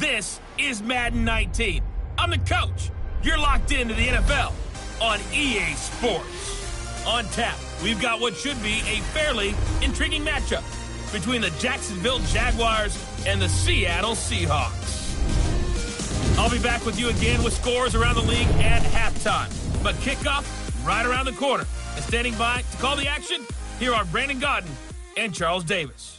This is Madden 19. I'm the coach. You're locked into the NFL on EA Sports. On tap, we've got what should be a fairly intriguing matchup between the Jacksonville Jaguars and the Seattle Seahawks. I'll be back with you again with scores around the league at halftime. But kickoff right around the corner. And standing by to call the action, here are Brandon Gaudin and Charles Davis.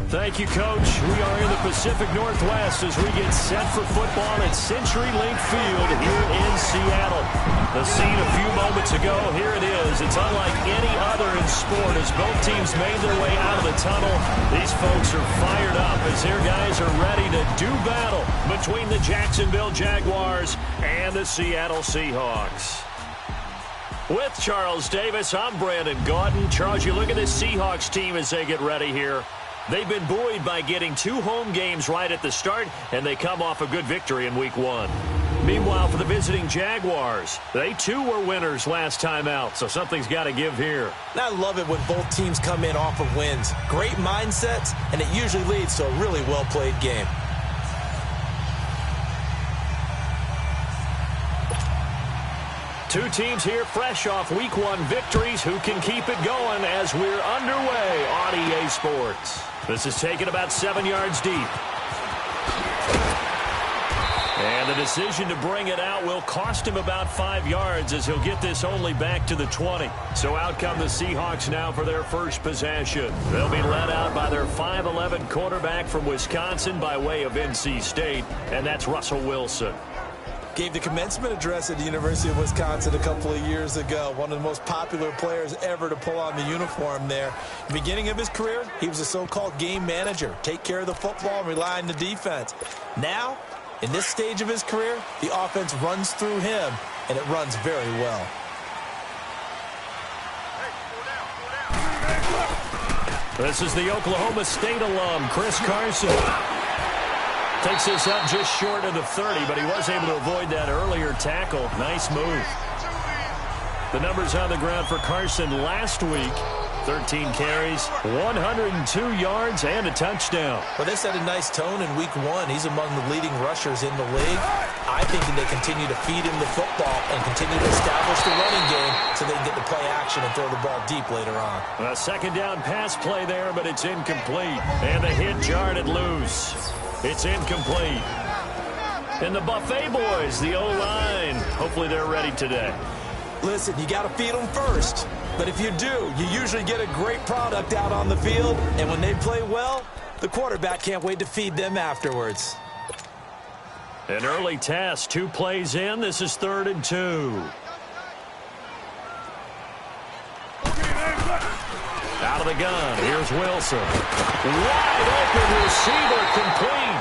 Thank you, Coach. We are in the Pacific Northwest as we get set for football at CenturyLink Field here in Seattle. The scene a few moments ago, here it is. It's unlike any other in sport as both teams made their way out of the tunnel. These folks are fired up as their guys are ready to do battle between the Jacksonville Jaguars and the Seattle Seahawks. With Charles Davis, I'm Brandon Gaudin. Charles, you look at this Seahawks team as they get ready here. They've been buoyed by getting 2 home games right at the start, and they come off a good victory in Week 1. Meanwhile, for the visiting Jaguars, they too were winners last time out, so something's got to give here. I love it when both teams come in off of wins. Great mindsets, and it usually leads to a really well-played game. Two teams here fresh off Week 1 victories. Who can keep it going as we're underway on EA Sports? This is taken about 7 yards deep. And the decision to bring it out will cost him about 5 yards as he'll get this only back to the 20. So out come the Seahawks now for their first possession. They'll be led out by their 5'11" quarterback from Wisconsin by way of NC State, and that's Russell Wilson. Gave the commencement address at the University of Wisconsin a couple of years ago. One of the most popular players ever to pull on the uniform there. The beginning of his career, he was a so-called game manager. Take care of the football and rely on the defense. Now, in this stage of his career, the offense runs through him, and it runs very well. This is the Oklahoma State alum, Chris Carson. Takes this up just short of the 30, but he was able to avoid that earlier tackle. Nice move. The numbers on the ground for Carson last week. 13 carries, 102 yards, and a touchdown. Well, they set a nice tone in Week 1. He's among the leading rushers in the league. I think that they continue to feed him the football and continue to establish the running game so they can get the play action and throw the ball deep later on. A second down pass play there, but it's incomplete. And the hit jarred it loose. It's incomplete. And the Buffet boys, the O-line, hopefully they're ready today. Listen, you got to feed them first. But if you do, you usually get a great product out on the field. And when they play well, the quarterback can't wait to feed them afterwards. An early task, 2 plays in. This is 3rd and 2. Out of the gun, here's Wilson. Wide open receiver, complete.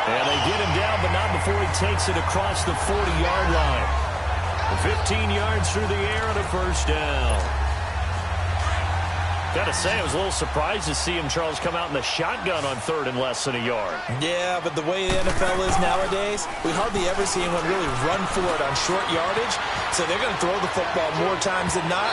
And they get him down, but not before he takes it across the 40-yard line. 15 yards through the air and a first down. Got to say, I was a little surprised to see him, Charles, come out in the shotgun on 3rd and less than a yard. Yeah, but the way the NFL is nowadays, we hardly ever see anyone really run for it on short yardage. So they're going to throw the football more times than not.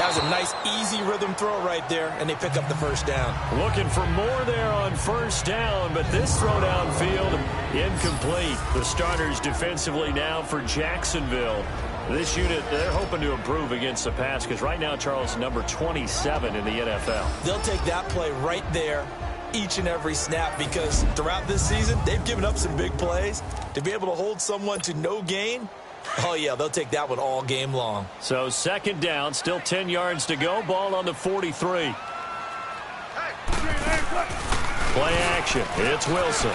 That was a nice, easy rhythm throw right there, and they pick up the first down. Looking for more there on first down, but this throw downfield, incomplete. The starters defensively now for Jacksonville. This unit, they're hoping to improve against the pass because right now, Charles, number 27 in the NFL. They'll take that play right there each and every snap because throughout this season, they've given up some big plays. To be able to hold someone to no gain, oh, yeah, they'll take that one all game long. So second down, still 10 yards to go. Ball on the 43. Play action. It's Wilson.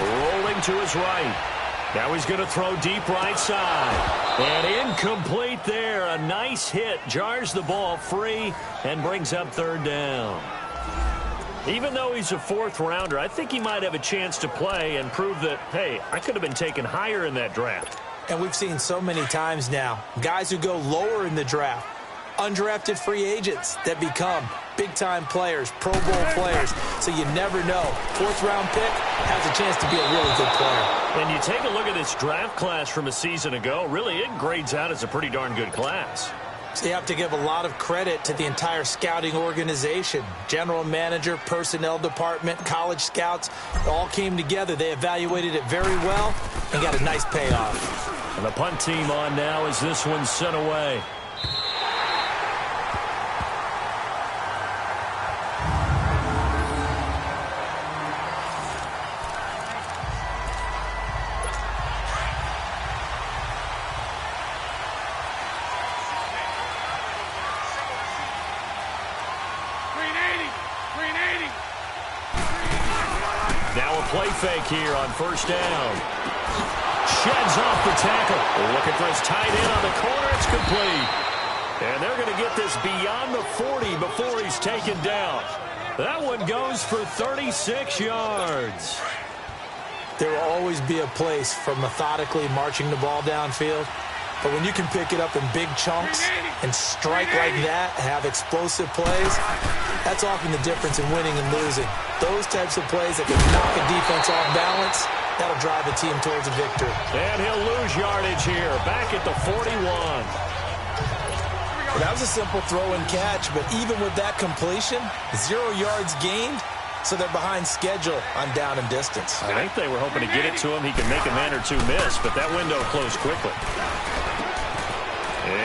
Rolling to his right. Now he's going to throw deep right side. And incomplete there. A nice hit. Jars the ball free and brings up 3rd down. Even though he's a 4th rounder, I think he might have a chance to play and prove that, hey, I could have been taken higher in that draft. And we've seen so many times now, guys who go lower in the draft, undrafted free agents that become big-time players, Pro Bowl players. So you never know. 4th-round pick has a chance to be a really good player. And you take a look at this draft class from a season ago, really it grades out as a pretty darn good class. So you have to give a lot of credit to the entire scouting organization. General manager, personnel department, college scouts, all came together. They evaluated it very well and got a nice payoff. And the punt team on now as this one's sent away. Play fake here on first down. Sheds off the tackle. Looking for his tight end on the corner. It's complete. And they're going to get this beyond the 40 before he's taken down. That one goes for 36 yards. There will always be a place for methodically marching the ball downfield. But when you can pick it up in big chunks and strike like that, have explosive plays, that's often the difference in winning and losing. Those types of plays that can knock a defense off balance, that'll drive a team towards a victory. And he'll lose yardage here, back at the 41. Well, that was a simple throw and catch, but even with that completion, 0 yards gained, so they're behind schedule on down and distance. I think they were hoping to get it to him. He can make a man or two miss, but that window closed quickly.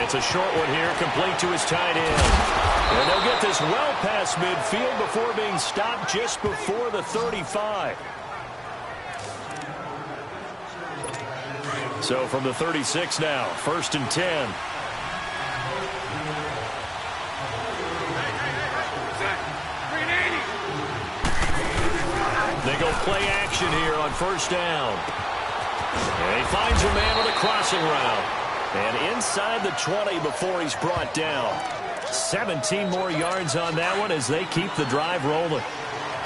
It's a short one here, complete to his tight end. And they'll get this well past midfield before being stopped just before the 35. So from the 36 now, 1st and 10. They go play action here on first down. And he finds a man with a crossing route. And inside the 20 before he's brought down. 17 more yards on that one as they keep the drive rolling.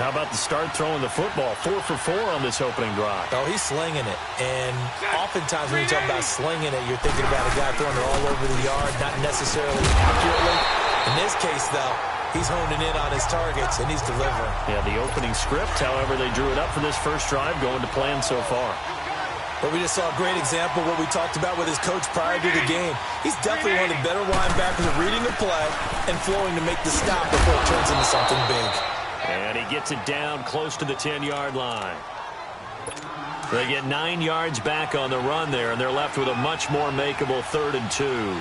How about the start throwing the football? 4 for 4 on this opening drive. Oh, he's slinging it. And oftentimes when you talk about slinging it, you're thinking about a guy throwing it all over the yard, not necessarily accurately. In this case, though, he's honing in on his targets, and he's delivering. Yeah, the opening script, however, they drew it up for this first drive, going to plan so far. But we just saw a great example of what we talked about with his coach prior to the game. He's definitely one of the better linebackers at reading a play and flowing to make the stop before it turns into something big. And he gets it down close to the 10-yard line. They get 9 yards back on the run there, and they're left with a much more makeable 3rd and 2.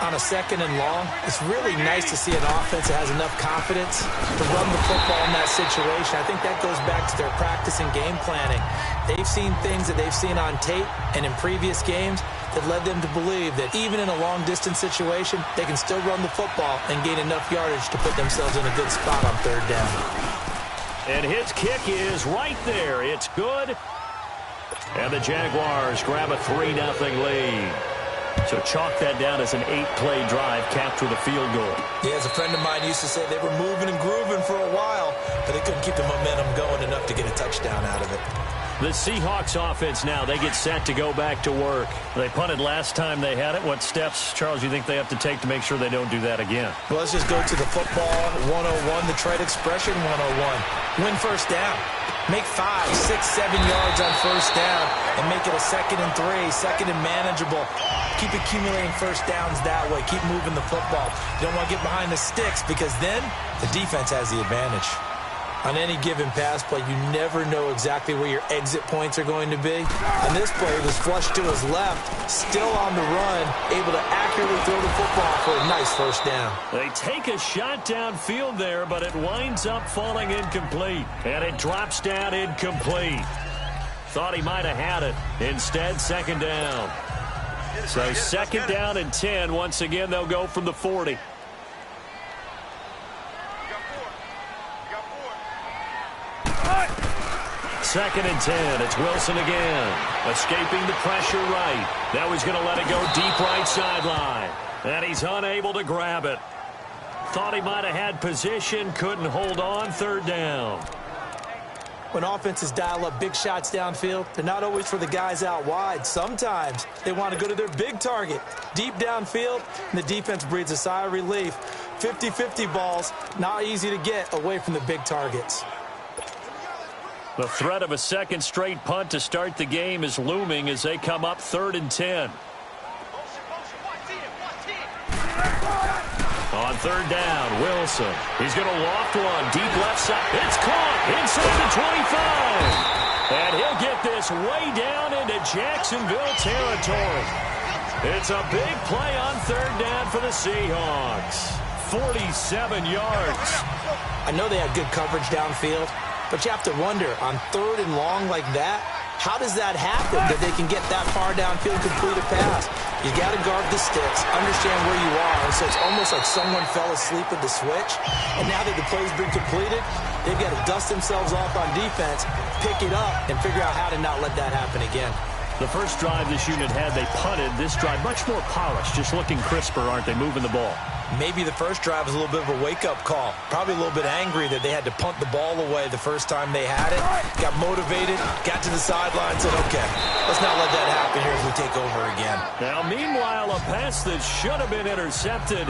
On a 2nd and long, it's really nice to see an offense that has enough confidence to run the football in that situation. I think that goes back to their practice and game planning. They've seen things that they've seen on tape and in previous games that led them to believe that even in a long-distance situation, they can still run the football and gain enough yardage to put themselves in a good spot on 3rd down. And his kick is right there. It's good. And the Jaguars grab a 3-0 lead. So chalk that down as an 8-play drive capped with a field goal. Yeah, as a friend of mine used to say, they were moving and grooving for a while, but they couldn't keep the momentum going enough to get a touchdown out of it. The Seahawks offense now, they get set to go back to work. They punted last time they had it. What steps, Charles, you think they have to take to make sure they don't do that again? Well, let's just go to the football 101, the trade expression 101. Win first down. Make 5, 6, 7 yards on first down and make it a 2nd and 3, 2nd and manageable. Keep accumulating first downs that way. Keep moving the football. You don't want to get behind the sticks because then the defense has the advantage. On any given pass play, you never know exactly where your exit points are going to be. On this play, it was flushed to his left, still on the run, able to accurately throw the football for a nice first down. They take a shot downfield there, but it winds up falling incomplete. And it drops down incomplete. Thought he might have had it. Instead, 2nd down. So 2nd down and 10. Once again, they'll go from the 40. Second and 10. It's Wilson again. Escaping the pressure right. Now he's going to let it go deep right sideline. And he's unable to grab it. Thought he might have had position. Couldn't hold on. 3rd down. When offenses dial up big shots downfield, they're not always for the guys out wide. Sometimes they want to go to their big target, deep downfield, and the defense breathes a sigh of relief. 50-50 balls, not easy to get away from the big targets. The threat of a 2nd straight punt to start the game is looming as they come up 3rd and 10. Third down, Wilson. He's going to loft one. Deep left side. It's caught inside the 25. And he'll get this way down into Jacksonville territory. It's a big play on third down for the Seahawks. 47 yards. I know they had good coverage downfield, but you have to wonder, on third and long like that, how does that happen, that they can get that far downfield and complete a pass? You got to guard the sticks, understand where you are, and so it's almost like someone fell asleep at the switch, and now that the play's been completed, they've got to dust themselves off on defense, pick it up, and figure out how to not let that happen again. The first drive this unit had, they punted. This drive, much more polished, just looking crisper, aren't they, moving the ball? Maybe the first drive was a little bit of a wake-up call. Probably a little bit angry that they had to punt the ball away the first time they had it. Got motivated, got to the sideline, said, okay, let's not let that happen here as we take over again. Now, meanwhile, a pass that should have been intercepted,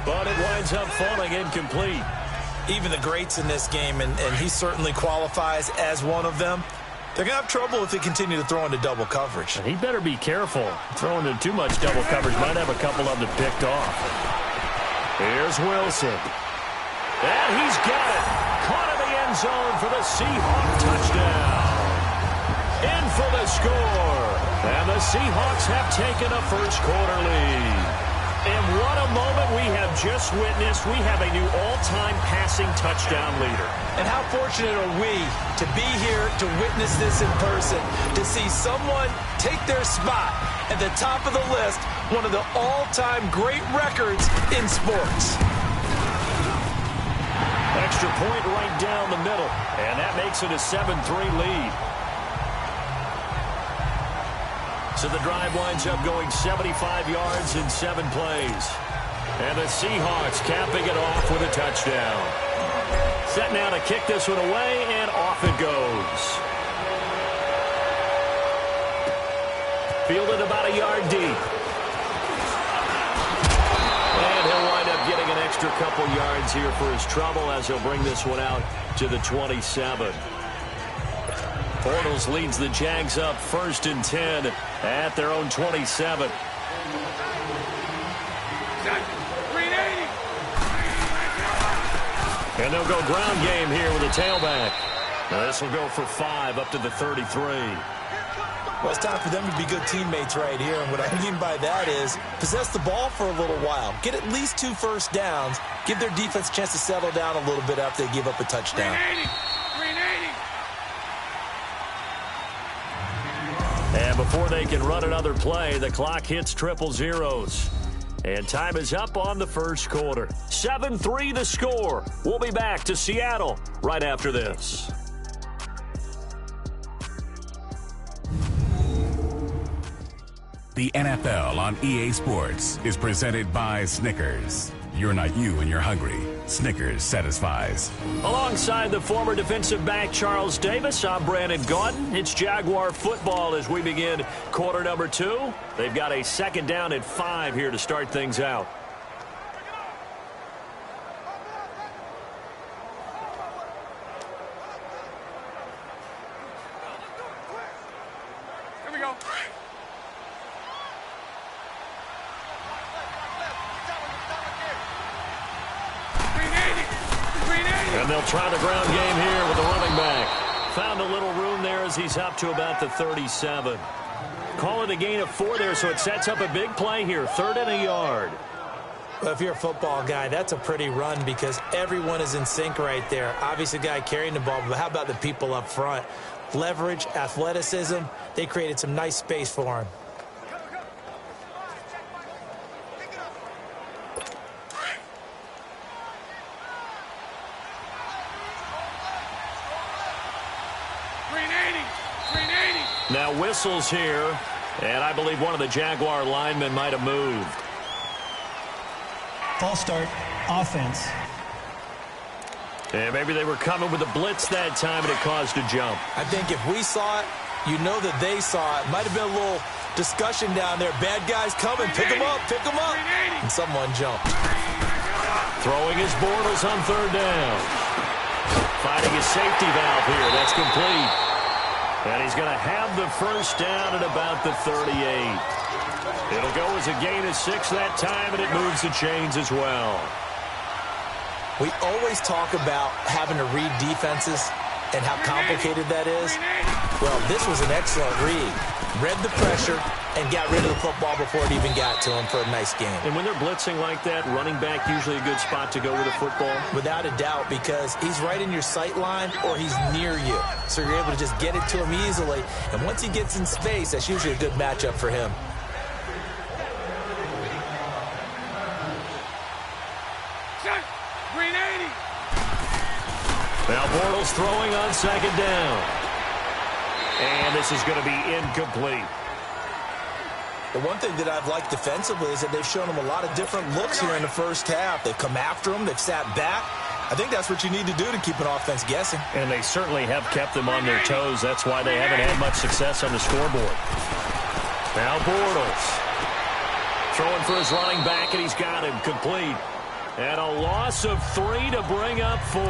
but it winds up falling incomplete. Even the greats in this game, and he certainly qualifies as one of them, they're going to have trouble if they continue to throw into double coverage. And he better be careful. Throwing into too much double coverage might have a couple of them picked off. Here's Wilson. And he's got it. Caught in the end zone for the Seahawk touchdown. In for the score. And the Seahawks have taken a first quarter lead. And what a moment we have just witnessed. We have a new all-time passing touchdown leader. And how fortunate are we to be here to witness this in person, to see someone take their spot at the top of the list, one of the all-time great records in sports. Extra point right down the middle, and that makes it a 7-3 lead. So the drive winds up going 75 yards in 7 plays. And the Seahawks capping it off with a touchdown. Set now to kick this one away, and off it goes. Fielded about a yard deep. And he'll wind up getting an extra couple yards here for his trouble as he'll bring this one out to the 27. Bortles leads the Jags up 1st and 10 at their own 27. And they'll go ground game here with a tailback. Now this will go for 5 up to the 33. Well, it's time for them to be good teammates right here. And what I mean by that is possess the ball for a little while. Get at least 2 first downs. Give their defense a chance to settle down a little bit after they give up a touchdown. And before they can run another play, the clock hits triple zeros. And time is up on the first quarter. 7-3 the score. We'll be back to Seattle right after this. The NFL on EA Sports is presented by Snickers. You're not you when you're hungry. Snickers satisfies. Alongside the former defensive back Charles Davis, I'm Brandon Gaudin. It's Jaguar football as we begin quarter number 2. They've got a 2nd down and 5 here to start things out. Here we go. And they'll try the ground game here with the running back. Found a little room there as he's up to about the 37. Call it a gain of 4 there, so it sets up a big play here. 3rd and a yard. Well, if you're a football guy, that's a pretty run because everyone is in sync right there. Obviously, the guy carrying the ball, but how about the people up front? Leverage, athleticism, they created some nice space for him. Now whistles here, and I believe one of the Jaguar linemen might have moved. False start, offense. And maybe they were coming with a blitz that time, and it caused a jump. I think if we saw it, you know that they saw it. Might have been a little discussion down there. Bad guys coming, pick them up, and someone jumped. Throwing his Bortles on 3rd down. Finding his safety valve here. That's complete. And he's going to have the first down at about the 38. It'll go as a gain of 6 that time, and it moves the chains as well. We always talk about having to read defenses and how complicated that is. Well, this was an excellent read. Read the pressure and got rid of the football before it even got to him for a nice game. And when they're blitzing like that, running back usually a good spot to go with a football? Without a doubt, because he's right in your sight line or he's near you. So you're able to just get it to him easily. And once he gets in space, that's usually a good matchup for him. Now Bortles throwing on second down. And this is going to be incomplete. The one thing that I've liked defensively is that they've shown him a lot of different looks here in the first half. They've come after him. They've sat back. I think that's what you need to do to keep an offense guessing. And they certainly have kept them on their toes. That's why they haven't had much success on the scoreboard. Now Bortles throwing for his running back, and he's got him complete. And a loss of 3 to bring up 4.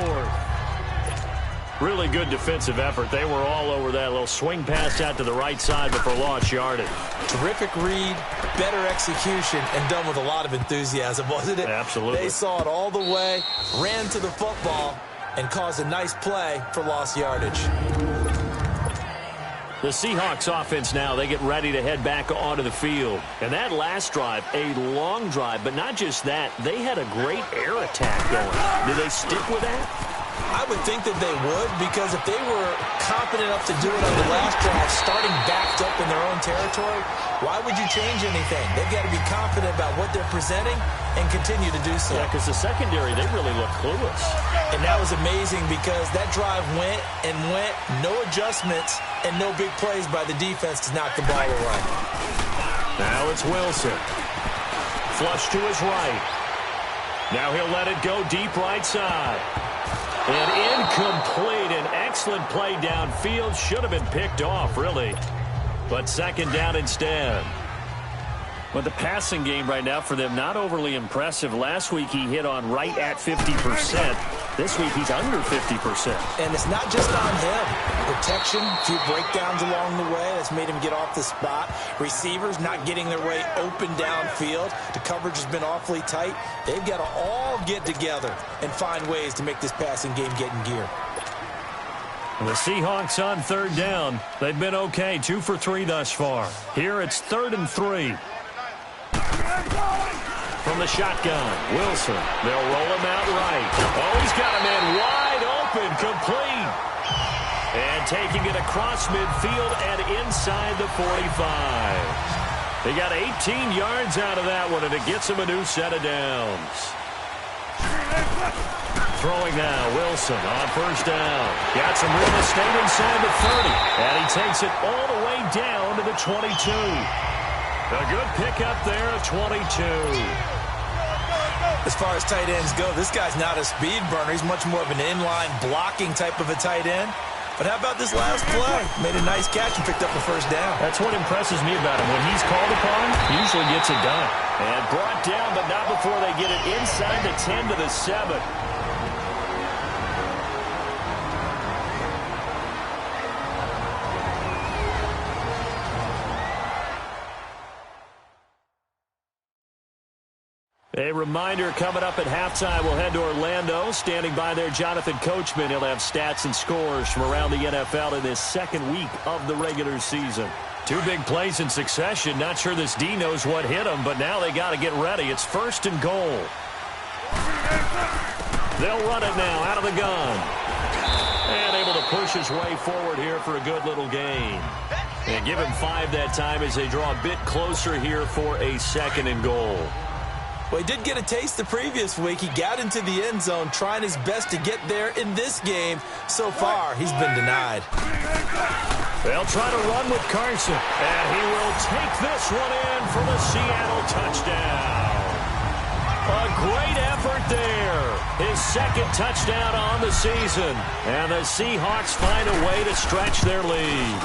Really good defensive effort. They were all over that little swing pass out to the right side, but for lost yardage. Terrific read, better execution, and done with a lot of enthusiasm, wasn't it? Absolutely. They saw it all the way, ran to the football, and caused a nice play for lost yardage. The Seahawks offense now, they get ready to head back onto the field. And that last drive, a long drive, but not just that, they had a great air attack going. Did they stick with that? I would think that they would, because if they were confident enough to do it on the last drive, starting backed up in their own territory, why would you change anything? They've got to be confident about what they're presenting and continue to do so. Yeah, because the secondary, they really look clueless. And that was amazing because that drive went and went, no adjustments and no big plays by the defense to knock the ball away. Now it's Wilson. Flush to his right. Now he'll let it go deep right side. And incomplete. An excellent play downfield. Should have been picked off, really. But second down instead. But the passing game right now for them, not overly impressive. Last week he hit on right at 50%. This week he's under 50%. And it's not just on him. Protection, a few breakdowns along the way. That's made him get off the spot. Receivers not getting their way open downfield. The coverage has been awfully tight. They've got to all get together and find ways to make this passing game get in gear. The Seahawks on third down. They've been okay, 2 for 3 thus far. Here it's 3rd and 3. From the shotgun, Wilson. They'll roll him out right. Oh, he's got a man wide open, complete. And taking it across midfield and inside the 45. They got 18 yards out of that one, and it gets him a new set of downs. Throwing now, Wilson on first down. Got some real estate inside the 30. And he takes it all the way down to the 22. A good pickup there at 22. As far as tight ends go, this guy's not a speed burner. He's much more of an inline blocking type of a tight end. But how about this last play? Made a nice catch and picked up a first down. That's what impresses me about him. When he's called upon, he usually gets it done. And brought down, but not before they get it inside the 10 to the 7. A reminder coming up at halftime, we'll head to Orlando. Standing by there, Jonathan Coachman. He'll have stats and scores from around the NFL in this second week of the regular season. 2 big plays in succession. Not sure this D knows what hit him, but now they got to get ready. It's 1st and goal. They'll run it now out of the gun. And able to push his way forward here for a good little gain. And give him 5 that time as they draw a bit closer here for a 2nd and goal. Well, he did get a taste the previous week. He got into the end zone trying his best to get there in this game. So far, he's been denied. They'll try to run with Carson. And he will take this one in for the Seattle touchdown. A great effort there. His 2nd touchdown on the season. And the Seahawks find a way to stretch their lead.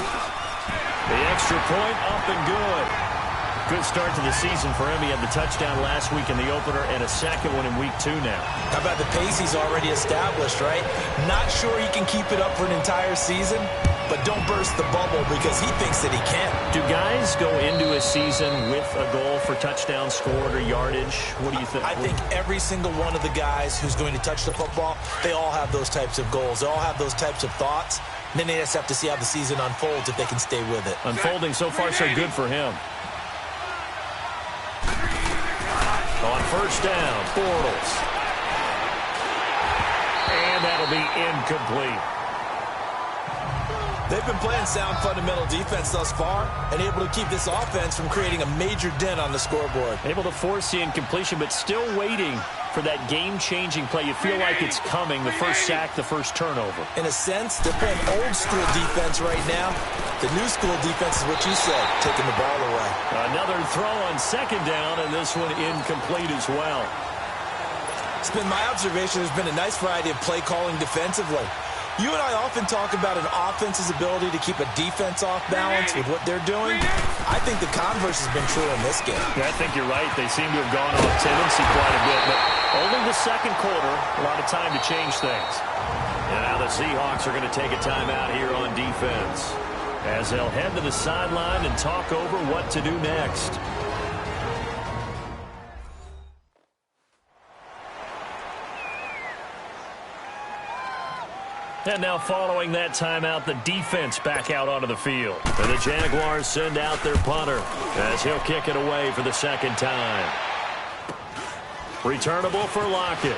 The extra point up and good. Good start to the season for him. He had the touchdown last week in the opener and a 2nd one in week 2 now. How about the pace he's already established, right? Not sure he can keep it up for an entire season, but don't burst the bubble because he thinks that he can. Do guys go into a season with a goal for touchdown scored or yardage? What do you think? I think every single one of the guys who's going to touch the football, they all have those types of goals. They all have those types of thoughts. And then they just have to see how the season unfolds if they can stay with it. Unfolding so far so good for him. On first down, Bortles. And that'll be incomplete. They've been playing sound fundamental defense thus far and able to keep this offense from creating a major dent on the scoreboard. Able to force the incompletion, but still waiting for that game-changing play. You feel like it's coming, the first sack, the first turnover. In a sense, they're playing old-school defense right now. The new-school defense is what you said, taking the ball away. Another throw on second down, and this one incomplete as well. It's been my observation there's been a nice variety of play calling defensively. You and I often talk about an offense's ability to keep a defense off balance with what they're doing. I think the converse has been true in this game. Yeah, I think you're right. They seem to have gone off tendency quite a bit, but only the second quarter, a lot of time to change things. And now the Seahawks are going to take a timeout here on defense as they'll head to the sideline and talk over what to do next. And now following that timeout, the defense back out onto the field. And the Jaguars send out their punter as he'll kick it away for the second time. Returnable for Lockett.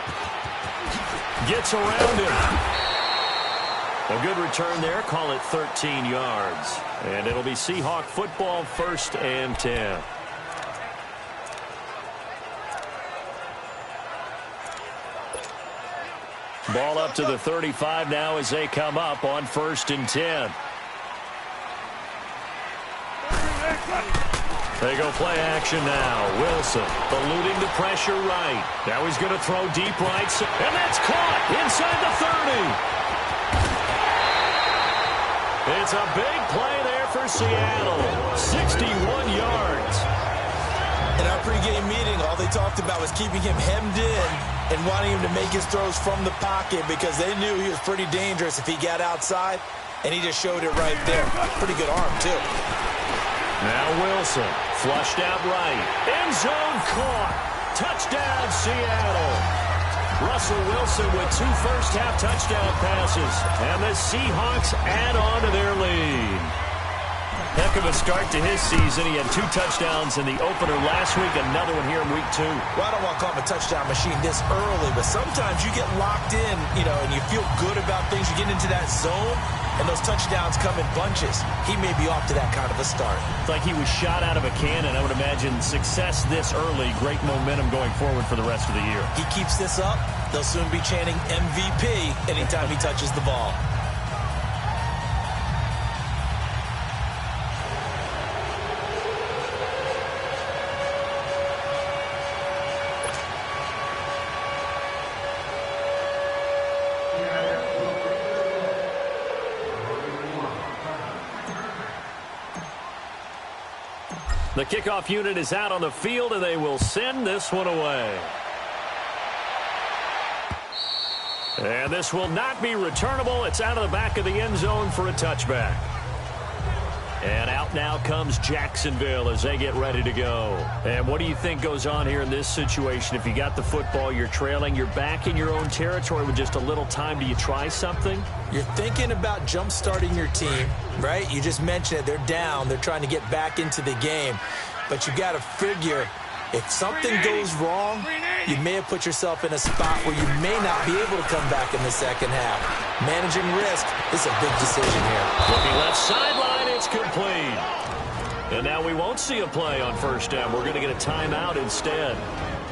Gets around him. A good return there. Call it 13 yards. And it'll be Seahawk football, 1st and 10. Ball up to the 35 now as they come up on 1st and 10. They go play action now. Wilson eluding the pressure right. Now he's going to throw deep right. And that's caught inside the 30. It's a big play there for Seattle. 61 yards. In our pregame meeting, all they talked about was keeping him hemmed in and wanting him to make his throws from the pocket because they knew he was pretty dangerous if he got outside, and he just showed it right there. Pretty good arm, too. Now Wilson, flushed out right. End zone caught. Touchdown, Seattle. Russell Wilson with 2 first-half touchdown passes, and the Seahawks add on to their lead. Heck of a start to his season. He had 2 touchdowns in the opener last week, another one here in week 2. Well, I don't want to call him a touchdown machine this early, but sometimes you get locked in, and you feel good about things. You get into that zone, and those touchdowns come in bunches. He may be off to that kind of a start. It's like he was shot out of a cannon. I would imagine success this early, great momentum going forward for the rest of the year. He keeps this up, they'll soon be chanting MVP anytime he touches the ball. The kickoff unit is out on the field, and they will send this one away. And this will not be returnable. It's out of the back of the end zone for a touchback. And out now comes Jacksonville as they get ready to go. And what do you think goes on here in this situation? If you got the football, you're trailing, you're back in your own territory with just a little time. Do you try something? You're thinking about jump-starting your team, right? You just mentioned it. They're down. They're trying to get back into the game. But you got to figure if something goes wrong, you may have put yourself in a spot where you may not be able to come back in the second half. Managing risk is a big decision here. Looking left sideline, it's complete. And now we won't see a play on first down. We're going to get a timeout instead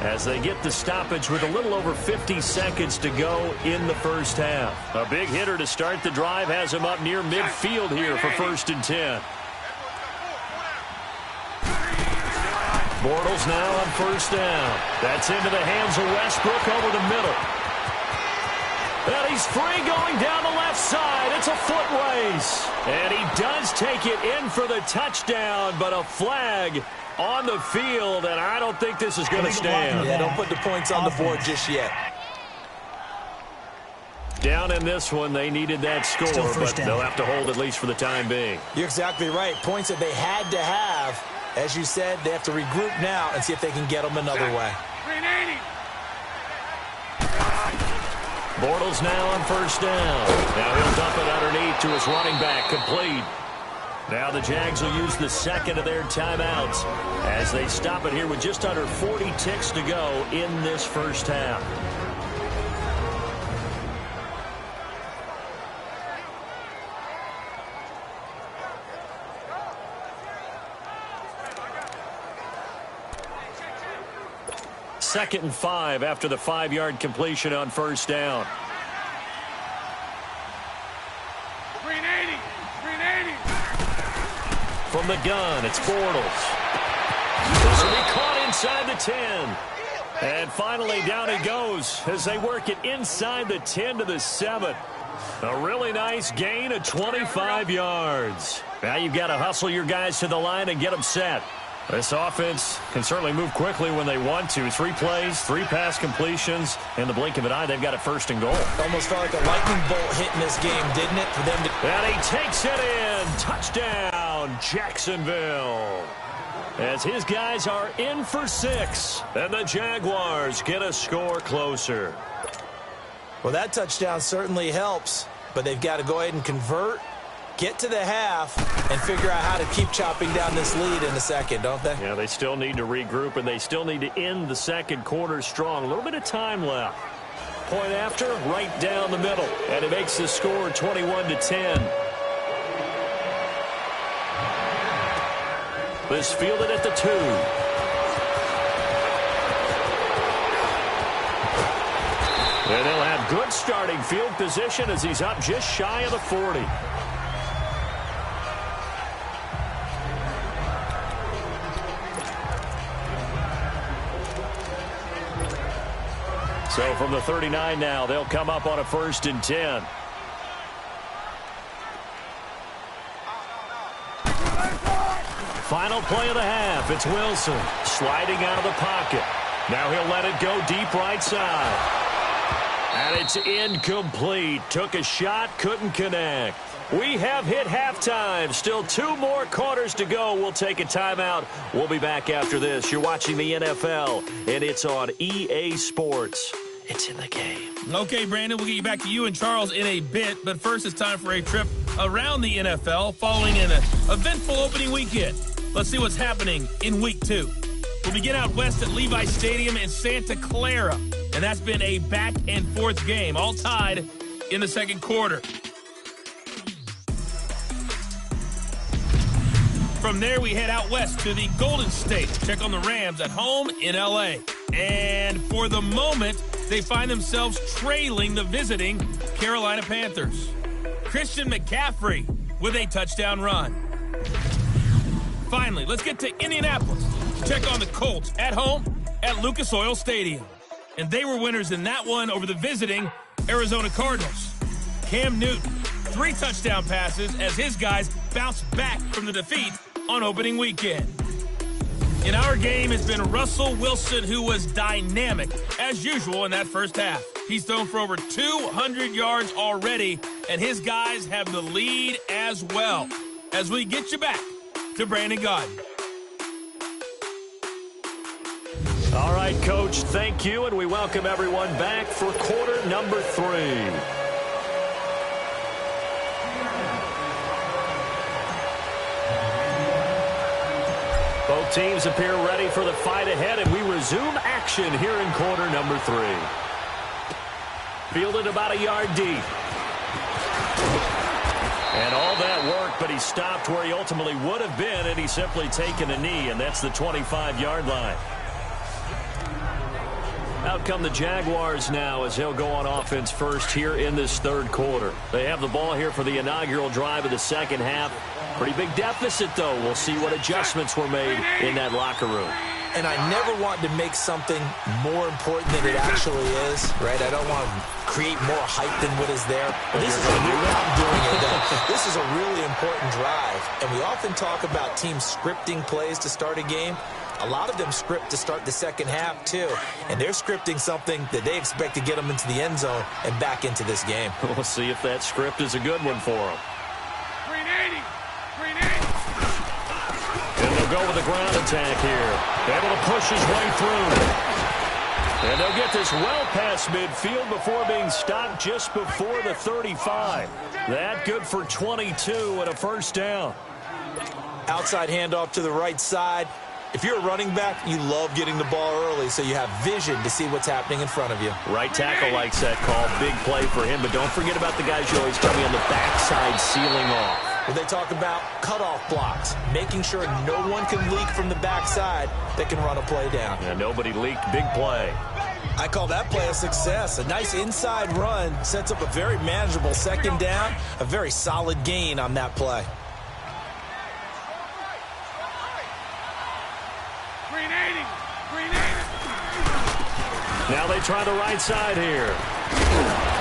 as they get the stoppage with a little over 50 seconds to go in the first half. A big hitter to start the drive has him up near midfield here for 1st and 10. Bortles now on first down. That's into the hands of Westbrook over the middle. And he's free going down the left side. It's a foot race. And he does take it in for the touchdown, but a flag on the field, and I don't think this is going to stand. Yeah, don't put the points on the board just yet. Down in this one, they needed that score, but they'll have to hold at least for the time being. You're exactly right. Points that they had to have. As you said, they have to regroup now and see if they can get them another way. Bortles now on first down. Now he'll dump it underneath to his running back, complete. Now the Jags will use the second of their timeouts as they stop it here with just under 40 ticks to go in this first half. Second and 5 after the 5-yard completion on first down. 380. From the gun, it's Bortles. This will be caught inside the 10. And finally, down it goes as they work it inside the 10 to the 7. A really nice gain of 25 yards. Now you've got to hustle your guys to the line and get them set. This offense can certainly move quickly when they want to. 3 plays, 3 pass completions. In the blink of an eye, they've got it first and goal. Almost felt like a lightning bolt hitting this game, didn't it? For them to... And he takes it in. Touchdown, Jacksonville. As his guys are in for 6. And the Jaguars get a score closer. Well, that touchdown certainly helps. But they've got to go ahead and convert, get to the half, and figure out how to keep chopping down this lead in the second, don't they? Yeah, they still need to regroup, and they still need to end the second quarter strong. A little bit of time left. Point after, right down the middle. And it makes the score 21-10. This fielded at the 2. And they'll have good starting field position as he's up just shy of the 40. So from the 39 now, they'll come up on a 1st and 10. Final play of the half. It's Wilson sliding out of the pocket. Now he'll let it go deep right side. And it's incomplete. Took a shot, couldn't connect. We have hit halftime. Still 2 more quarters to go. We'll take a timeout. We'll be back after this. You're watching the NFL, and it's on EA Sports. It's in the game. Okay, Brandon, we'll get you back to you and Charles in a bit. But first, it's time for a trip around the NFL following an eventful opening weekend. Let's see what's happening in Week 2. We'll begin out west at Levi Stadium in Santa Clara. And that's been a back-and-forth game, all tied in the second quarter. From there, we head out west to the Golden State to check on the Rams at home in L.A. And for the moment, they find themselves trailing the visiting Carolina Panthers. Christian McCaffrey with a touchdown run. Finally, let's get to Indianapolis to check on the Colts at home at Lucas Oil Stadium. And they were winners in that one over the visiting Arizona Cardinals. Cam Newton, 3 touchdown passes as his guys bounced back from the defeat on opening weekend. In our game, it's been Russell Wilson, who was dynamic, as usual, in that first half. He's thrown for over 200 yards already, and his guys have the lead as well. As we get you back to Brandon Gaudin. All right, Coach, thank you, and we welcome everyone back for quarter number 3. Both teams appear ready for the fight ahead, and we resume action here in quarter number 3. Fielded about a yard deep. And all that work, but he stopped where he ultimately would have been, and he's simply taken a knee, and that's the 25-yard line. Out come the Jaguars now as they'll go on offense first here in this third quarter. They have the ball here for the inaugural drive of the second half. Pretty big deficit, though. We'll see what adjustments were made in that locker room. And I never want to make something more important than it actually is, right? I don't want to create more hype than what is there. But this is I'm doing it, though. This is a really important drive. And we often talk about teams scripting plays to start a game. A lot of them script to start the second half, too. And they're scripting something that they expect to get them into the end zone and back into this game. We'll see if that script is a good one for them. 380. 380. And they'll go with the ground attack here. Able to push his way through. And they'll get this well past midfield before being stopped just before the 35. That good for 22 and a first down. Outside handoff to the right side. If you're a running back, you love getting the ball early so you have vision to see what's happening in front of you. Right tackle likes that call. Big play for him, but don't forget about the guys you always tell me on the backside sealing off. Well, they talk about cutoff blocks, making sure no one can leak from the backside that can run a play down. Yeah, nobody leaked. Big play. I call that play a success. A nice inside run sets up a very manageable second down, a very solid gain on that play. 380. 380. Now they try the right side here.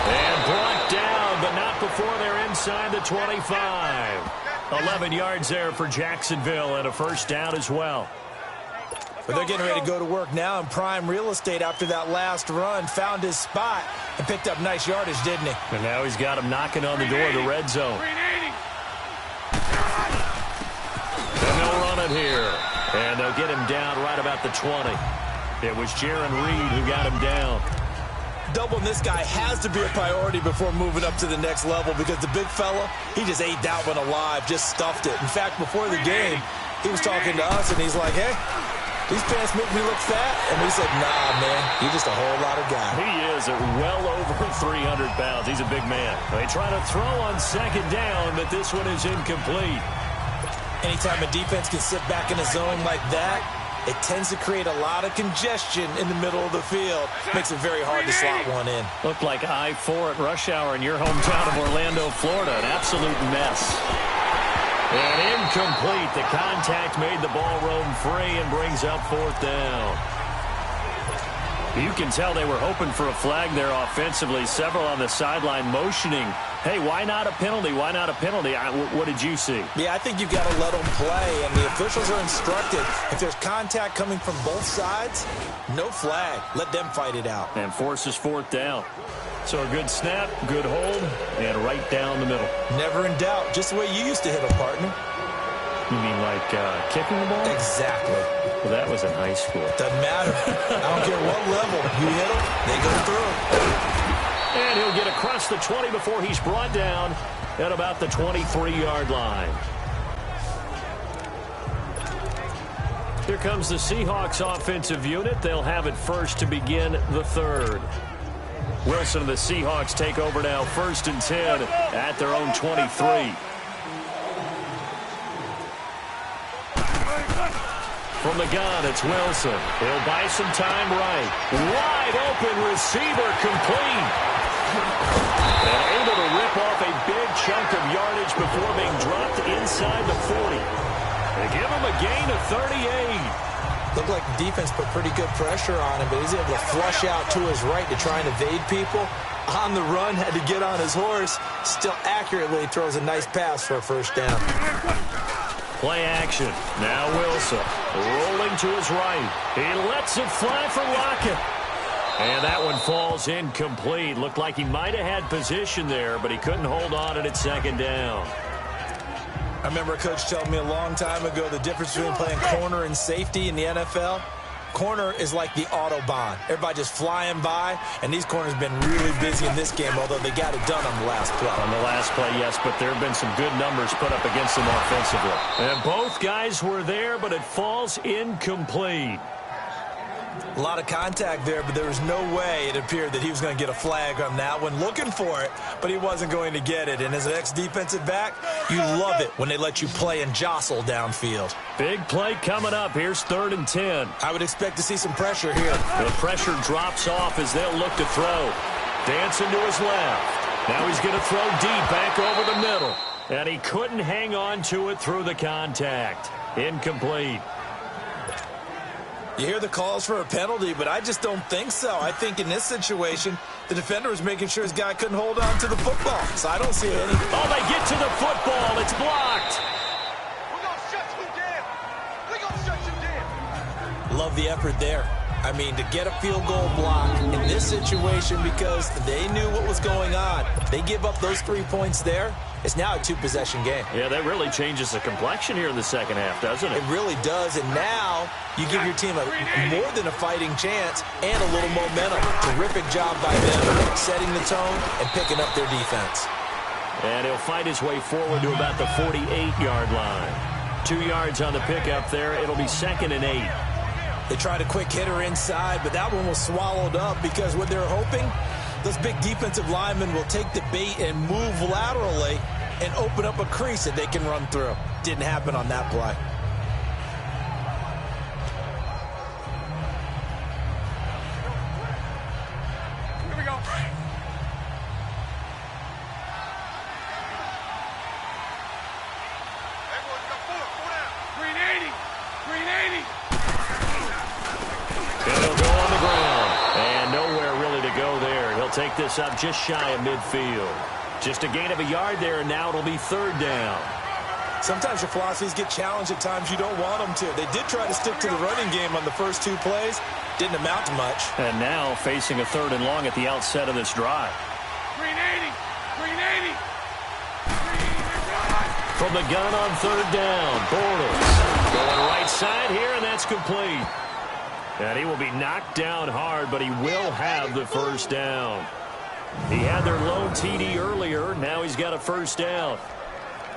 And brought down, but not before they're inside the 25. 11 yards there for Jacksonville and a first down as well. But they're getting ready to go to work now in prime real estate after that last run. Found his spot and picked up nice yardage, didn't he? And now he's got him knocking on the door of the red zone. 380. And they'll run it here. And they'll get him down right about the 20. It was Jaron Reed who got him down. Doubling this guy has to be a priority before moving up to the next level because the big fella, he just ate that one alive, just stuffed it. In fact, before the game, he was talking to us, and he's like, hey, these pants make me look fat. And we said, nah, man, you're just a whole lot of guy. He is at well over 300 pounds. He's a big man. They try to throw on second down, but this one is incomplete. Anytime a defense can sit back in a zone like that, it tends to create a lot of congestion in the middle of the field. Makes it very hard to slot one in. Looked like I-4 at rush hour in your hometown of Orlando, Florida. An absolute mess. And incomplete. The contact made the ball roam free and brings up fourth down. You can tell they were hoping for a flag there offensively. Several on the sideline motioning. Hey, why not a penalty? Why not a penalty? What did you see? Yeah, I think you've got to let them play, and the officials are instructed. If there's contact coming from both sides, no flag. Let them fight it out. And forces fourth down. So a good snap, good hold, and right down the middle. Never in doubt. Just the way you used to hit a partner. You mean like kicking the ball? Exactly. Well, that was in high school. Doesn't matter. I don't care what level. You hit them, they go through. And he'll get across the 20 before he's brought down at about the 23-yard line. Here comes the Seahawks offensive unit. They'll have it first to begin the third. Wilson and the Seahawks take over now, 1st and 10 at their own 23. From the gun, it's Wilson. He'll buy some time right. Wide open receiver, complete. And able to rip off a big chunk of yardage before being dropped inside the 40. They give him a gain of 38. Looked like the defense put pretty good pressure on him, but he's able to flush out to his right to try and evade people. On the run, had to get on his horse. Still accurately throws a nice pass for a first down. Play action. Now Wilson rolling to his right. He lets it fly for Lockett. And that one falls incomplete. Looked like he might have had position there, but he couldn't hold on at second down. I remember a coach telling me a long time ago the difference between playing corner and safety in the NFL. Corner is like the Autobahn. Everybody just flying by, and these corners have been really busy in this game, although they got it done on the last play. On the last play, yes, but there have been some good numbers put up against them offensively. And both guys were there, but it falls incomplete. A lot of contact there, but there was no way it appeared that he was going to get a flag on that one. Looking for it, but he wasn't going to get it. And as an ex-defensive back, you love it when they let you play and jostle downfield. Big play coming up. Here's 3rd and 10. I would expect to see some pressure here. The pressure drops off as they'll look to throw. Dancing to his left. Now he's going to throw deep back over the middle. And he couldn't hang on to it through the contact. Incomplete. You hear the calls for a penalty, but I just don't think so. I think in this situation, the defender was making sure his guy couldn't hold on to the football. So I don't see any. Oh, they get to the football. It's blocked. We're going to shut you down. We're going to shut you down. love the effort there. I mean, to get a field goal block in this situation because they knew what was going on. They give up those 3 points there. It's now a 2-possession game. Yeah, that really changes the complexion here in the second half, doesn't it? It really does, and now you give your team more than a fighting chance and a little momentum. Terrific job by them, setting the tone and picking up their defense. And he'll fight his way forward to about the 48-yard line. 2 yards on the pickup there. It'll be 2nd and 8. They tried a quick hitter inside, but that one was swallowed up because what they're hoping, those big defensive linemen will take the bait and move laterally and open up a crease that they can run through. Didn't happen on that play. Here we go. Everyone got four down. Green 80. Green 80. It'll go on the ground. And nowhere really to go there. He'll take this up just shy of midfield. Just a gain of a yard there, and now it'll be 3rd down. Sometimes your philosophies get challenged at times you don't want them to. They did try to stick to the running game on the first 2 plays. Didn't amount to much. And now facing a 3rd and long at the outset of this drive. Green 80. Green 80. From the gun on 3rd down, Bortles going right side here, and that's complete. And he will be knocked down hard, but he will have the 1st down. He had their lone TD earlier. Now he's got a 1st down.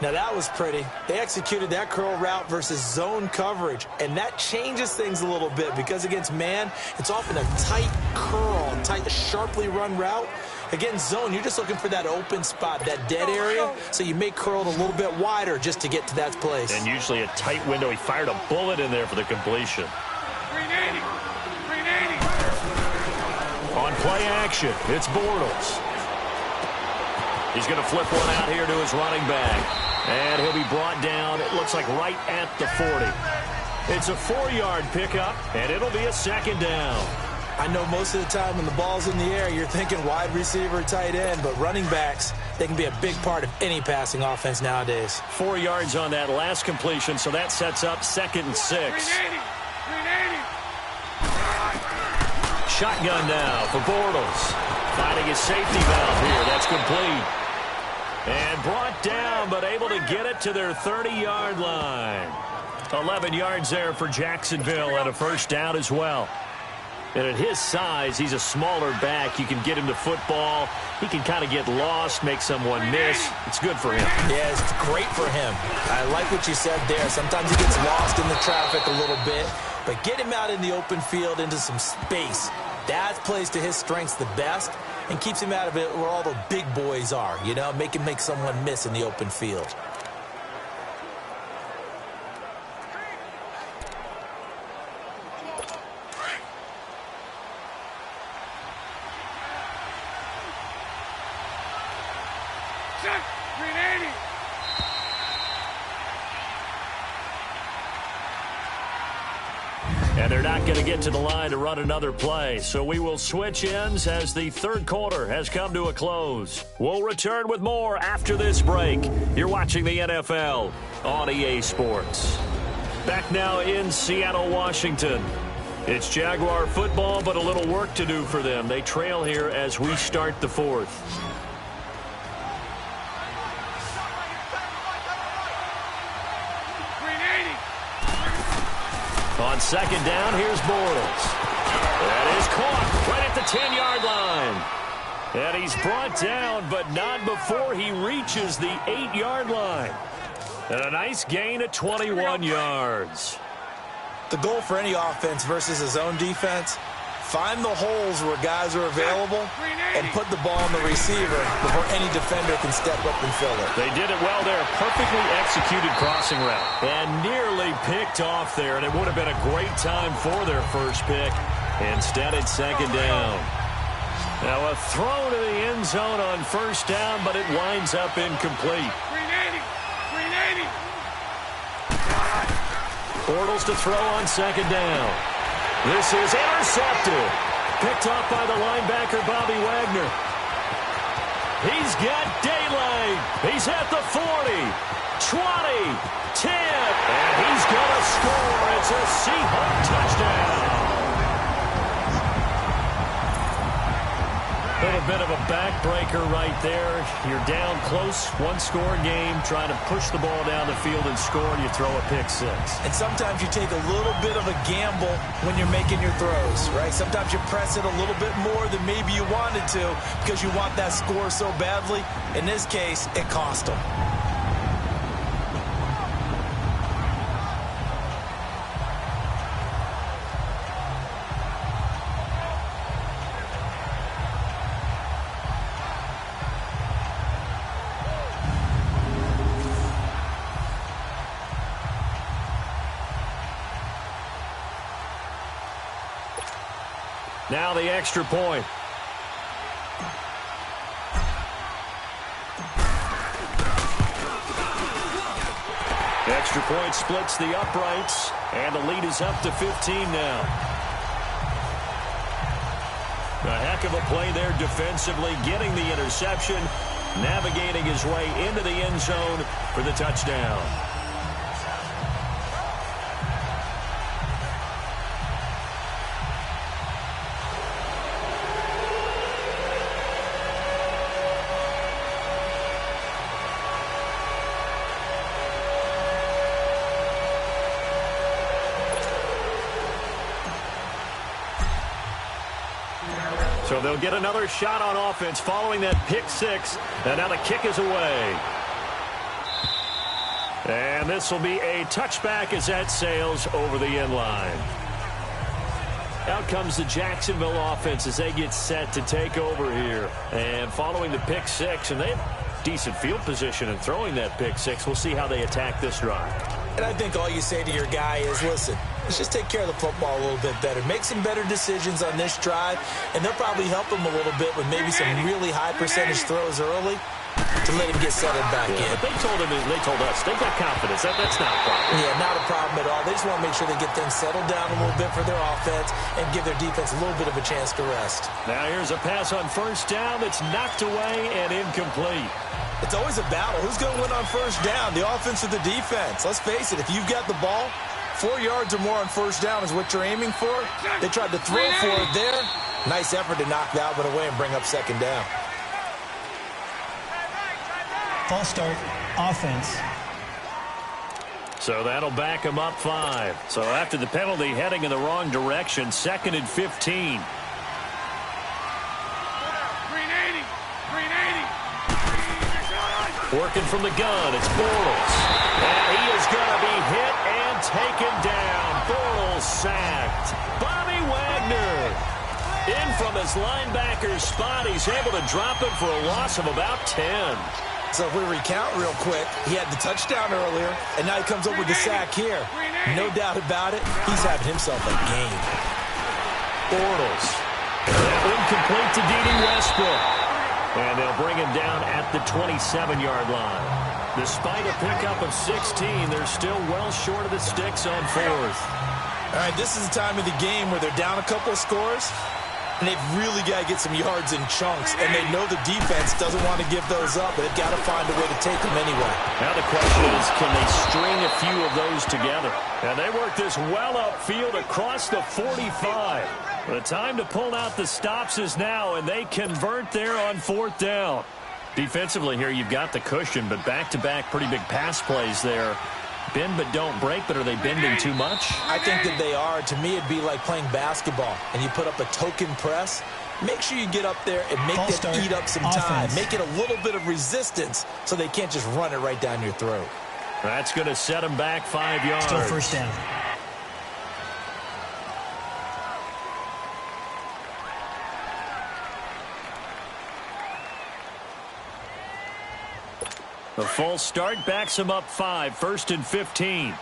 Now that was pretty. They executed that curl route versus zone coverage, and that changes things a little bit because against man, it's often a tight curl, tight, sharply run route. Against zone, you're just looking for that open spot, that dead area, so you may curl it a little bit wider just to get to that place. And usually a tight window. He fired a bullet in there for the completion. Green 80. Green 80. On play action, it's Bortles. He's going to flip one out here to his running back. And he'll be brought down, it looks like right at the 40. It's a 4-yard pickup, and it'll be a 2nd down. I know most of the time when the ball's in the air, you're thinking wide receiver, tight end, but running backs, they can be a big part of any passing offense nowadays. 4 yards on that last completion, so that sets up 2nd and 6. Green 80. Green 80. Shotgun now for Bortles. Finding his safety valve here. That's complete. And brought down, but able to get it to their 30-yard line. 11 yards there for Jacksonville and a 1st down as well. And at his size, he's a smaller back. You can get him to football. He can kind of get lost, make someone miss. It's good for him. Yeah, it's great for him. I like what you said there. Sometimes he gets lost in the traffic a little bit, but get him out in the open field into some space. That plays to his strengths the best and keeps him out of it where all the big boys are, you know, make him make someone miss in the open field. Set. Green 80. And they're not going to get to the line to run another play. So we will switch ends as the 3rd quarter has come to a close. We'll return with more after this break. You're watching the NFL on EA Sports. Back now in Seattle, Washington. It's Jaguar football, but a little work to do for them. They trail here as we start the 4th. On 2nd down, here's Bortles. That is caught right at the 10-yard line. And he's brought down, but not before he reaches the 8-yard line. And a nice gain of 21 yards. The goal for any offense versus his own defense, find the holes where guys are available and put the ball on the receiver before any defender can step up and fill it. They did it well there. Perfectly executed crossing route. And nearly picked off there, and it would have been a great time for their first pick. Instead, it's 2nd down. Now a throw to the end zone on 1st down, but it winds up incomplete. Green 80. Green 80. Bortles to throw on 2nd down. This is intercepted. Picked off by the linebacker, Bobby Wagner. He's got daylight. He's at the 40. 10, and he's going to score. It's a Seahawks touchdown. A little bit of a backbreaker right there. You're down close, one-score game, trying to push the ball down the field and score, and you throw a pick six. And sometimes you take a little bit of a gamble when you're making your throws, right? Sometimes you press it a little bit more than maybe you wanted to because you want that score so badly. In this case, it cost them. Now the extra point. Extra point splits the uprights, and the lead is up to 15 now. A heck of a play there defensively, getting the interception, navigating his way into the end zone for the touchdown. So they'll get another shot on offense following that pick six. And now the kick is away. And this will be a touchback as that sails over the end line. Out comes the Jacksonville offense as they get set to take over here. And following the pick six, and they have decent field position in throwing that pick six. We'll see how they attack this drive. And I think all you say to your guy is, listen, let's just take care of the football a little bit better. Make some better decisions on this drive, and they'll probably help him a little bit with maybe some really high percentage throws early to let him get settled back in. But they told us, they've got confidence. That's not a problem. Yeah, not a problem at all. They just want to make sure they get things settled down a little bit for their offense and give their defense a little bit of a chance to rest. Now here's a pass on first down that's knocked away and incomplete. It's always a battle. Who's going to win on first down, the offense or the defense? Let's face it, if you've got the ball, 4 yards or more on first down is what you're aiming for. They tried to throw for it there. Nice effort to knock that one away and bring up second down. False start, offense. So that'll back him up 5. So after the penalty, heading in the wrong direction, 2nd and 15. Working from the gun, it's Bortles. And he is going to be hit and taken down. Bortles sacked. Bobby Wagner in from his linebacker spot. He's able to drop it for a loss of about 10. So if we recount real quick, he had the touchdown earlier, and now he comes up with the sack here. No doubt about it, he's having himself a game. Bortles. Incomplete to Dede Westbrook. And they'll bring him down at the 27-yard line. Despite a pickup of 16, they're still well short of the sticks on 4th. All right, this is the time of the game where they're down a couple of scores, and they've really got to get some yards in chunks, and they know the defense doesn't want to give those up, but they've got to find a way to take them anyway. Now the question is, can they string a few of those together? And they work this well upfield across the 45. The time to pull out the stops is now, and they convert there on 4th down. Defensively here, you've got the cushion, but back-to-back pretty big pass plays there. Bend but don't break, but are they bending too much? I think that they are. To me, it'd be like playing basketball, and you put up a token press. Make sure you get up there and make them eat up some time. Make it a little bit of resistance so they can't just run it right down your throat. That's going to set them back 5 yards. Still first down. The false start backs him up 5, 1st and 15.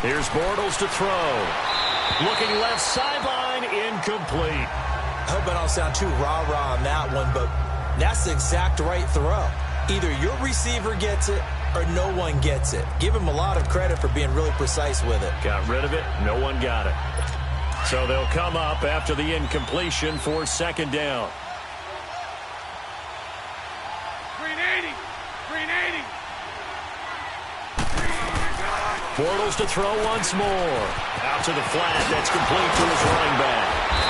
Here's Bortles to throw. Looking left sideline, incomplete. I hope I don't sound too rah-rah on that one, but that's the exact right throw. Either your receiver gets it or no one gets it. Give him a lot of credit for being really precise with it. Got rid of it. No one got it. So they'll come up after the incompletion for second down. Green 80. Green 80. Bortles to throw once more. Out to the flat. That's complete to his running back.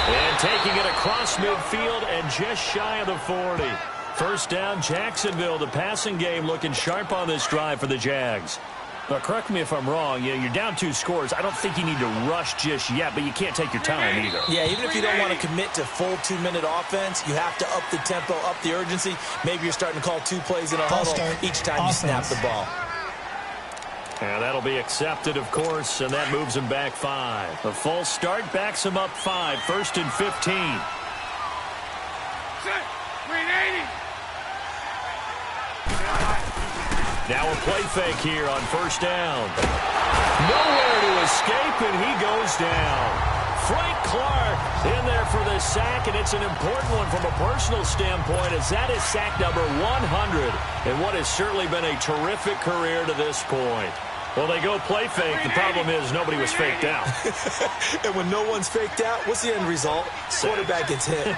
And taking it across midfield and just shy of the 40. First down, Jacksonville. The passing game looking sharp on this drive for the Jags. Now, correct me if I'm wrong. You're down 2 scores. I don't think you need to rush just yet, but you can't take your time either. Yeah, even if you don't want to commit to full 2-minute offense, you have to up the tempo, up the urgency. Maybe you're starting to call 2 plays in a huddle each time you snap the ball. And that'll be accepted, of course, and that moves him back 5. A false start backs him up 5, 1st and 15. Set. Green 80. Now a play fake here on first down. Nowhere to escape, and he goes down. Frank Clark in there for the sack, and it's an important one from a personal standpoint, as that is sack number 100, and what has certainly been a terrific career to this point. Well, they go play fake. The problem is nobody was faked out. And when no one's faked out, what's the end result? Quarterback gets hit.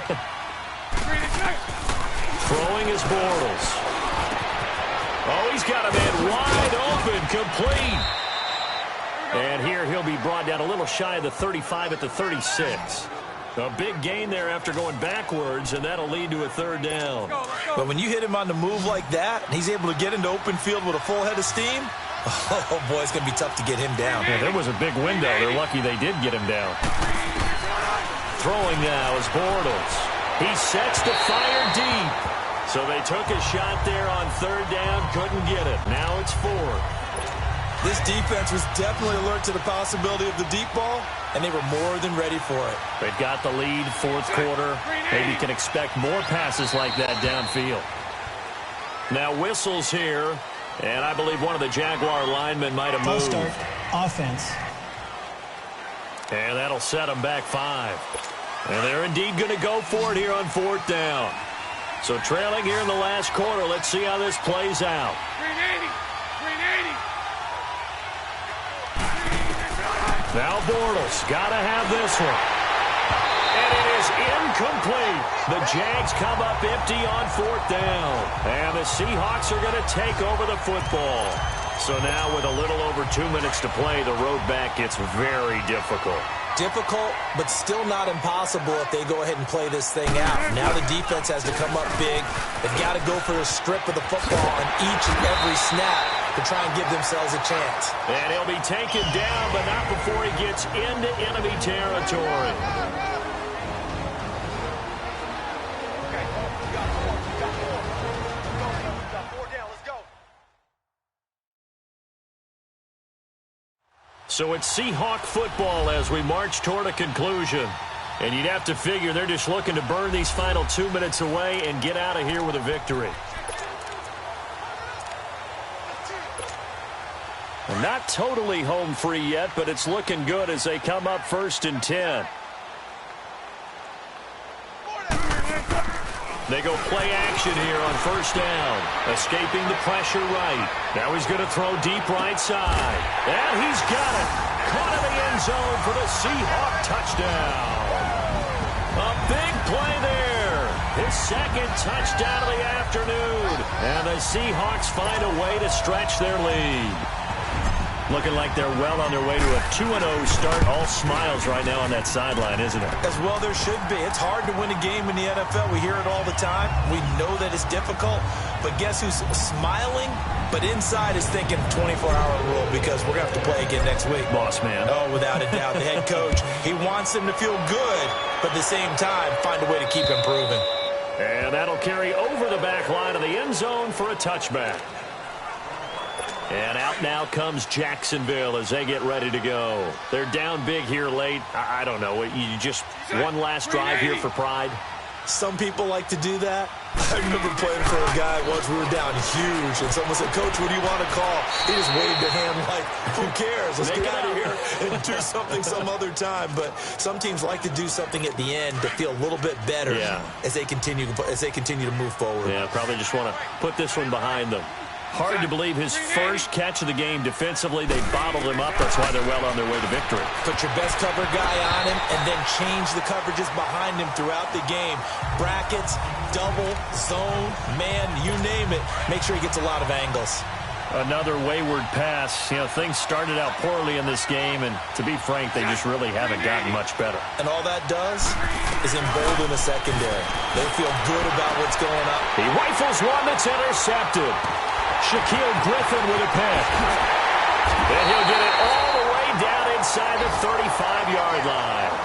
Throwing is Bortles. Oh, he's got a man wide open, complete. And here he'll be brought down a little shy of the 35 at the 36. A big gain there after going backwards, and that'll lead to a third down. But when you hit him on the move like that, and he's able to get into open field with a full head of steam, oh, boy, it's going to be tough to get him down. Yeah, there was a big window. They're lucky they did get him down. Throwing now is Bortles. He sets to fire deep. So they took a shot there on third down, couldn't get it. Now it's 4. This defense was definitely alert to the possibility of the deep ball, and they were more than ready for it. They've got the lead, 4th quarter. Maybe you can expect more passes like that downfield. Now whistles here, and I believe one of the Jaguar linemen might have moved. Start offense. And that'll set them back 5. And they're indeed going to go for it here on 4th down. So trailing here in the last quarter, let's see how this plays out. Green 80. Green 80. Now Bortles got to have this one. And it is incomplete. The Jags come up empty on 4th down. And the Seahawks are going to take over the football. So now with a little over 2 minutes to play, the road back gets very difficult. Difficult, but still not impossible if they go ahead and play this thing out. Now the defense has to come up big. They've got to go for a strip of the football on each and every snap to try and give themselves a chance. And he'll be taken down, but not before he gets into enemy territory. So it's Seahawk football as we march toward a conclusion. And you'd have to figure they're just looking to burn these final 2 minutes away and get out of here with a victory. And not totally home free yet, but it's looking good as they come up 1st and 10. They go play action here on 1st down. Escaping the pressure right. Now he's going to throw deep right side. And he's got it. Caught in the end zone for the Seahawk touchdown. A big play there. His 2nd touchdown of the afternoon. And the Seahawks find a way to stretch their lead. Looking like they're well on their way to a 2-0 start. All smiles right now on that sideline, isn't it? As well there should be. It's hard to win a game in the NFL. We hear it all the time. We know that it's difficult. But guess who's smiling? But inside is thinking 24-hour rule because we're going to have to play again next week. Boss man. Oh, without a doubt. The head coach, he wants them to feel good, but at the same time, find a way to keep improving. And that'll carry over the back line of the end zone for a touchback. And out now comes Jacksonville as they get ready to go. They're down big here late. I don't know. You just one last drive here for pride? Some people like to do that. I remember playing for a guy once. We were down huge, and someone said, "Coach, what do you want to call?" He just waved a hand like, who cares? Let's get out of here and do something some other time. But some teams like to do something at the end to feel a little bit better as they continue to move forward. Yeah, probably just want to put this one behind them. Hard to believe his first catch of the game defensively. They bottled him up. That's why they're well on their way to victory. Put your best cover guy on him and then change the coverages behind him throughout the game. Brackets, double, zone, man, you name it. Make sure he gets a lot of angles. Another wayward pass. You know, things started out poorly in this game, and to be frank, they just really haven't gotten much better. And all that does is embolden the secondary. They feel good about what's going on. He rifles one that's intercepted. Shaquille Griffin with a pick. And he'll get it all the way down inside the 35-yard line.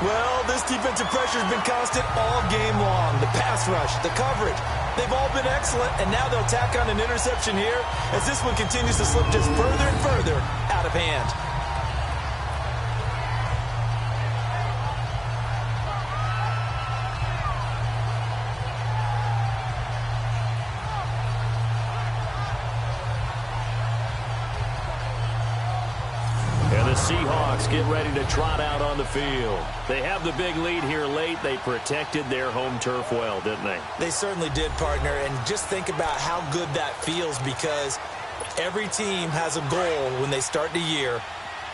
Well, this defensive pressure has been constant all game long. The pass rush, the coverage, they've all been excellent, and now they'll tack on an interception here as this one continues to slip just further and further out of hand. Seahawks get ready to trot out on the field. They have the big lead here late. They protected their home turf well, didn't they? They certainly did, partner. And just think about how good that feels, because every team has a goal when they start the year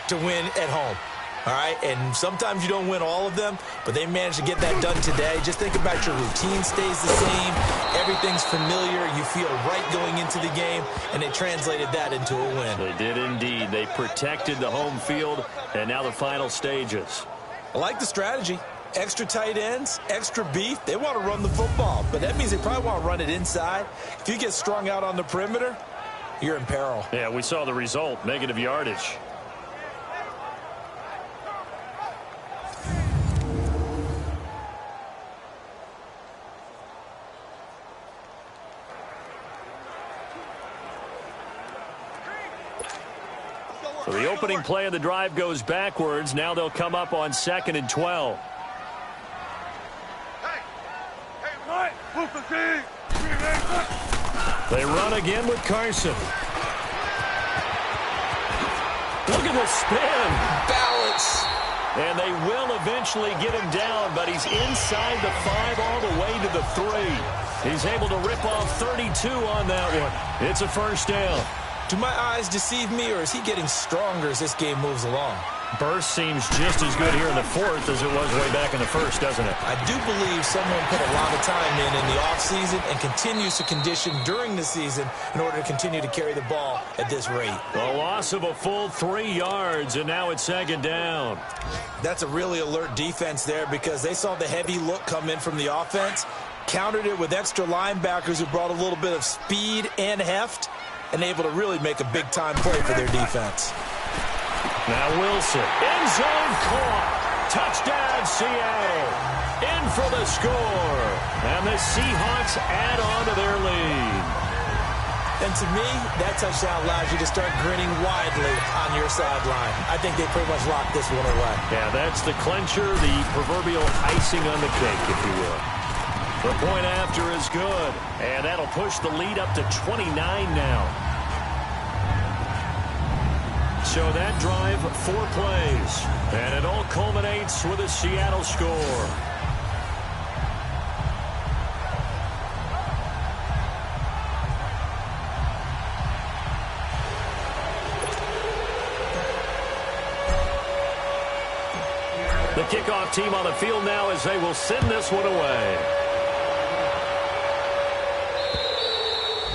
to win at home. All right, and sometimes you don't win all of them, but they managed to get that done today. Just think about your routine stays the same. Everything's familiar. You feel right going into the game, and they translated that into a win. They did indeed. They protected the home field, and now the final stages. I like the strategy. Extra tight ends, extra beef. They want to run the football, but that means they probably want to run it inside. If you get strung out on the perimeter, you're in peril. Yeah, we saw the result, negative yardage. So the opening play of the drive goes backwards. Now they'll come up on 2nd and 12. They run again with Carson. Look at the spin. Balance. And they will eventually get him down, but he's inside the 5 all the way to the 3. He's able to rip off 32 on that one. It's a first down. Do my eyes deceive me, or is he getting stronger as this game moves along? Burst seems just as good here in the 4th as it was way back in the 1st, doesn't it? I do believe someone put a lot of time in the offseason and continues to condition during the season in order to continue to carry the ball at this rate. The loss of a full 3 yards, and now it's 2nd down. That's a really alert defense there, because they saw the heavy look come in from the offense, countered it with extra linebackers who brought a little bit of speed and heft, and able to really make a big-time play for their defense. Now Wilson, end zone caught. Touchdown, Seattle. In for the score. And the Seahawks add on to their lead. And to me, that touchdown allows you to start grinning widely on your sideline. I think they pretty much locked this one away. Yeah, that's the clincher, the proverbial icing on the cake, if you will. The point after is good, and that'll push the lead up to 29 now. So that drive, 4 plays, and it all culminates with a Seattle score. The kickoff team on the field now as they will send this one away.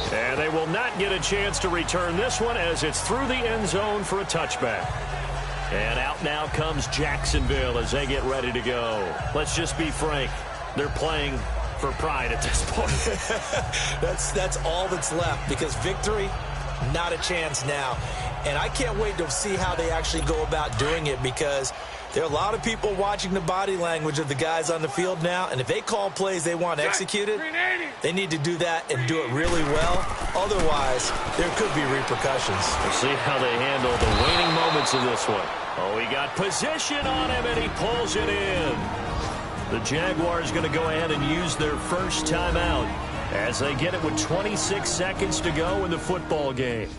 And they will not get a chance to return this one as it's through the end zone for a touchback. And out now comes Jacksonville as they get ready to go. Let's just be frank. They're playing for pride at this point. That's all that's left, because victory, not a chance now. And I can't wait to see how they actually go about doing it, because there are a lot of people watching the body language of the guys on the field now, and if they call plays they want executed, they need to do that and do it really well. Otherwise, there could be repercussions. We'll see how they handle the waning moments of this one. Oh, he got position on him, and he pulls it in. The Jaguars going to go ahead and use their first timeout as they get it with 26 seconds to go in the football game.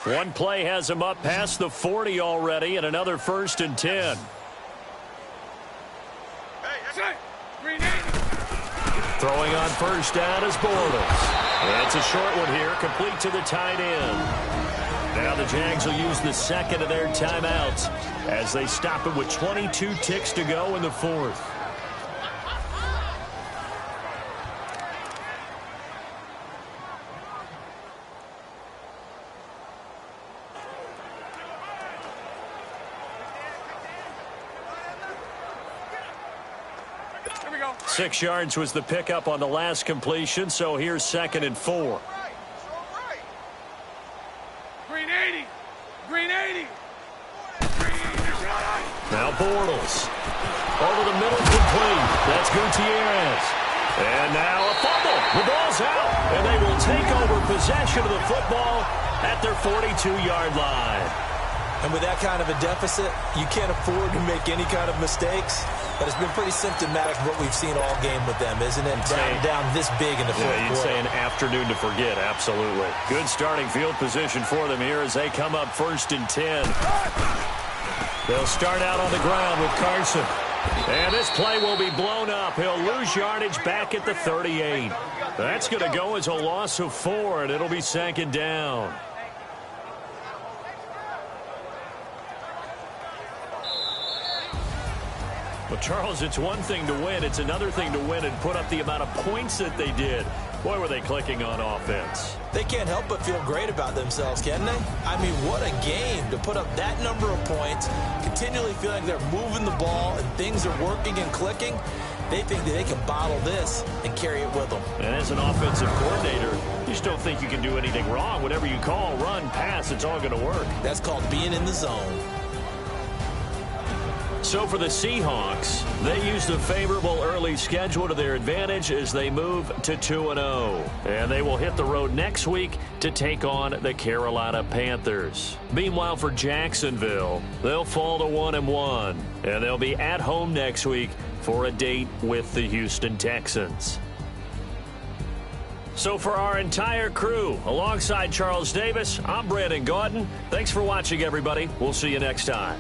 One play has him up past the 40 already, and another 1st and 10. Throwing on 1st down is Bortles. It's a short one here, complete to the tight end. Now the Jags will use the second of their timeouts as they stop it with 22 ticks to go in the 4th. Here we go. 6 yards was the pickup on the last completion, so here's 2nd and 4. Green 80. Green 80. Now Bortles. Over the middle, complete. That's Gutierrez. And now a fumble. The ball's out. And they will take over possession of the football at their 42-yard line. And with that kind of a deficit, you can't afford to make any kind of mistakes. But it's been pretty symptomatic of what we've seen all game with them, isn't it? Down this big in the fourth quarter. You'd say an afternoon to forget, absolutely. Good starting field position for them here as they come up 1st and 10. They'll start out on the ground with Carson. And this play will be blown up. He'll lose yardage back at the 38. That's going to go as a loss of 4, and it'll be 2nd down. Well, Charles, it's one thing to win. It's another thing to win and put up the amount of points that they did. Boy, were they clicking on offense. They can't help but feel great about themselves, can they? I mean, what a game to put up that number of points, continually feeling like they're moving the ball and things are working and clicking. They think that they can bottle this and carry it with them. And as an offensive coordinator, you just don't think you can do anything wrong. Whatever you call, run, pass, it's all going to work. That's called being in the zone. So for the Seahawks, they used a favorable early schedule to their advantage as they move to 2-0. And they will hit the road next week to take on the Carolina Panthers. Meanwhile, for Jacksonville, they'll fall to 1-1. And they'll be at home next week for a date with the Houston Texans. So for our entire crew, alongside Charles Davis, I'm Brandon Gaudin. Thanks for watching, everybody. We'll see you next time.